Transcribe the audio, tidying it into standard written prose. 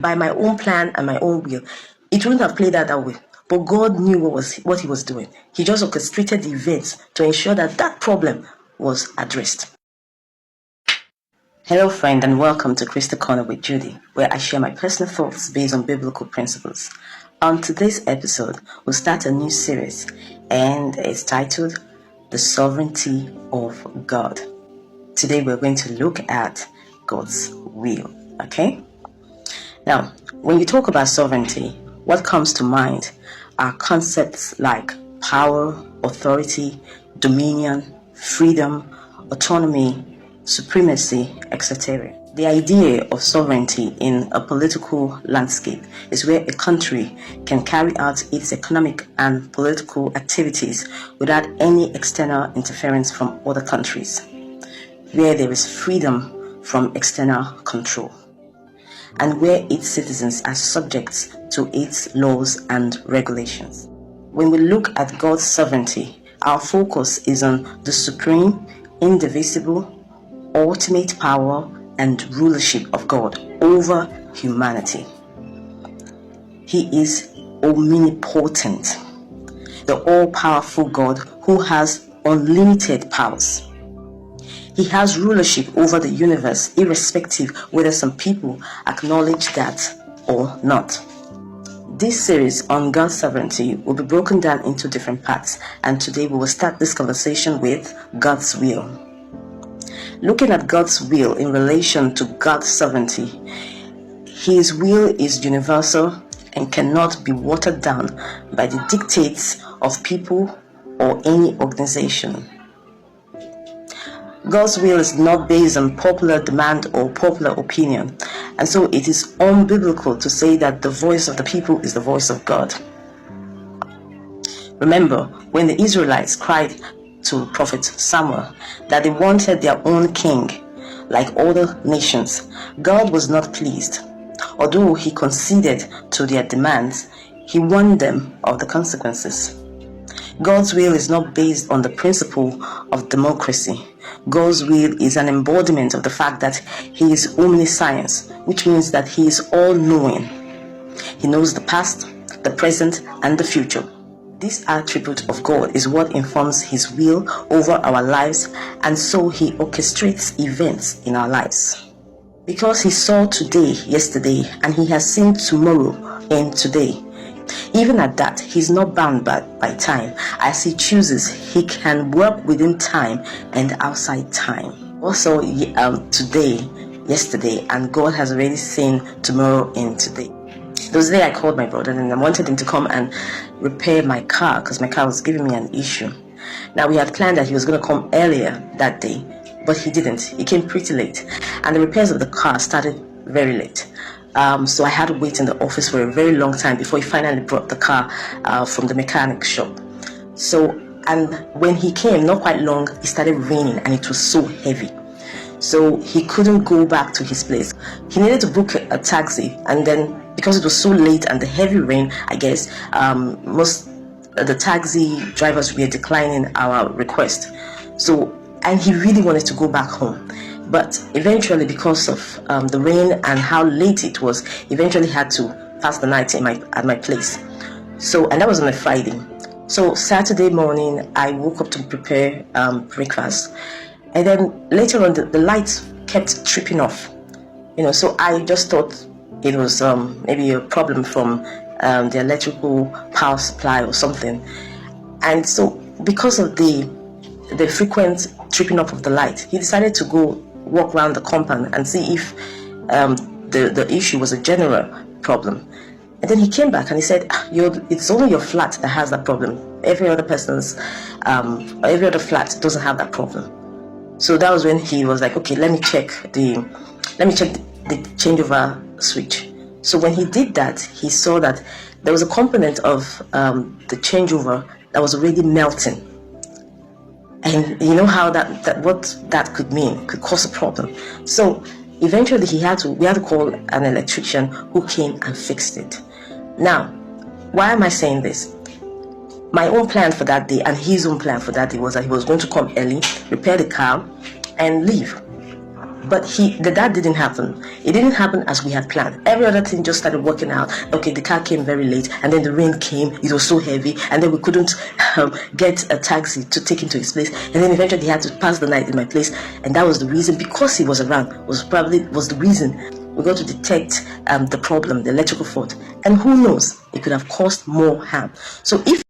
by my own plan and my own will, it wouldn't have played out that way. But God knew what he was doing. He just orchestrated the events to ensure that that problem was addressed. Hello friend, and welcome to Crystal Corner with Judy, where I share my personal thoughts based on biblical principles. On today's episode, we'll start a new series, and it's titled The Sovereignty of God. Today we're going to look at God's will, okay? Now, when you talk about sovereignty, what comes to mind are concepts like power, authority, dominion, freedom, autonomy, supremacy, etc. The idea of sovereignty in a political landscape is where a country can carry out its economic and political activities without any external interference from other countries, where there is freedom from external control, and where its citizens are subject to its laws and regulations. When we look at God's sovereignty, our focus is on the supreme, indivisible, ultimate power and rulership of God over humanity. He is omnipotent, the all-powerful God who has unlimited powers. He has rulership over the universe, irrespective whether some people acknowledge that or not. This series on God's sovereignty will be broken down into different parts, and today we will start this conversation with God's will. Looking at God's will in relation to God's sovereignty, His will is universal and cannot be watered down by the dictates of people or any organization. God's will is not based on popular demand or popular opinion, and so it is unbiblical to say that the voice of the people is the voice of God. Remember, when the Israelites cried to Prophet Samuel that they wanted their own king like other nations, God was not pleased. Although he conceded to their demands, he warned them of the consequences. God's will is not based on the principle of democracy. God's will is an embodiment of the fact that he is omniscience, which means that he is all-knowing. He knows the past, the present, and the future. This attribute of God is what informs his will over our lives, and so he orchestrates events in our lives. Because he saw today, yesterday, and he has seen tomorrow and today. Even at that, he's not bound by time. As he chooses, he can work within time and outside time. Also, today, yesterday, and God has already seen tomorrow and today. There was a day I called my brother and I wanted him to come and repair my car because my car was giving me an issue. Now, we had planned that he was going to come earlier that day, but he didn't. He came pretty late, and the repairs of the car started very late. So I had to wait in the office for a very long time before he finally brought the car from the mechanic shop. And when he came, not quite long, it started raining and it was so heavy. So he couldn't go back to his place. He needed to book a taxi, and then because it was so late and the heavy rain, I guess most of the taxi drivers were declining our request. And he really wanted to go back home. But eventually, because of the rain and how late it was, eventually had to pass the night at my place. And that was on a Friday. So Saturday morning, I woke up to prepare breakfast. And then later on, the lights kept tripping off. So I just thought it was maybe a problem from the electrical power supply or something. And so because of the frequent tripping off of the light, he decided to go walk around the compound and see if the issue was a general problem. And then he came back and he said, it's only your flat that has that problem. Every other flat doesn't have that problem. So that was when he was like, okay, let me check the changeover switch. So when he did that, he saw that there was a component of the changeover that was already melting. And you know how what that could mean, could cause a problem. So eventually we had to call an electrician who came and fixed it. Now, why am I saying this? My own plan for that day and his own plan for that day was that he was going to come early, repair the car, and leave. But that didn't happen. It didn't happen as we had planned. Every other thing just started working out. Okay, the car came very late, and then the rain came. It was so heavy, and then we couldn't get a taxi to take him to his place. And then eventually he had to pass the night in my place, and that was the reason, because he was around, was the reason we got to detect the problem, the electrical fault. And who knows, it could have caused more harm. So if